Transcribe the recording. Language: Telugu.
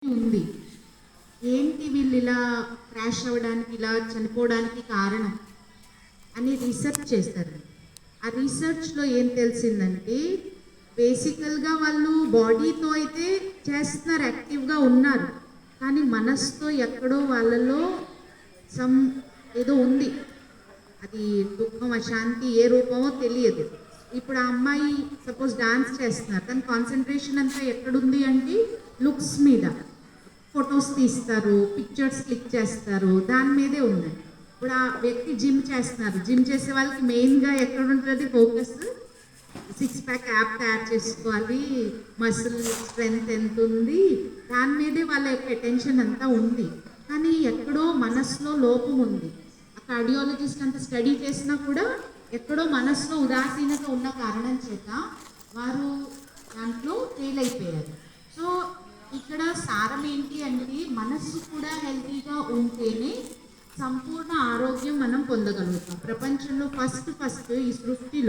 ఉంది. ఏంటి వీళ్ళు ఇలా క్రాష్ అవ్వడానికి, ఇలా చనిపోవడానికి కారణం అని రీసెర్చ్ చేస్తారు. ఆ రీసెర్చ్లో ఏం తెలిసిందంటే బేసికల్గా వాళ్ళు బాడీతో అయితే చేస్తున్నారు, యాక్టివ్గా ఉన్నారు, కానీ మనసుతో ఎక్కడో వాళ్ళలో సమ్ ఏదో ఉంది. అది దుఃఖం, అశాంతి ఏ రూపమో తెలియదు. ఇప్పుడు ఆ అమ్మాయి సపోజ్ డాన్స్ చేస్తున్నారు, తన కాన్సన్ట్రేషన్ అంతా ఎక్కడుంది అంటే లుక్స్ మీద. ఫొటోస్ తీస్తారు, పిక్చర్స్ క్లిక్ చేస్తారు, దాని మీదే ఉంది. ఇప్పుడు ఆ వ్యక్తి జిమ్ చేస్తున్నారు, జిమ్ చేసే వాళ్ళకి మెయిన్గా ఎక్కడ ఉంటుంది ఫోకస్? 6 ప్యాక్ యాప్ తయారు చేసుకోవాలి, మసిల్ స్ట్రెంగ్త్ ఎంత ఉంది, దాని మీదే వాళ్ళ యొక్క అటెన్షన్ అంతా ఉంది. కానీ ఎక్కడో మనసులో లోపం ఉంది. ఆ కార్డియాలజిస్ట్ అంతా స్టడీ చేసినా కూడా ఎక్కడో మనసులో ఉదాసీనత ఉన్న కారణం చేత వారు దాంట్లో ఫెయిల్ అయిపోయారు. సో ఇక్కడ సారం ఏంటి అంటే మనస్సు కూడా హెల్తీగా ఉంటేనే సంపూర్ణ ఆరోగ్యం మనం పొందగలుగుతాం. ప్రపంచంలో ఫస్ట్ ఈ సృష్టిలో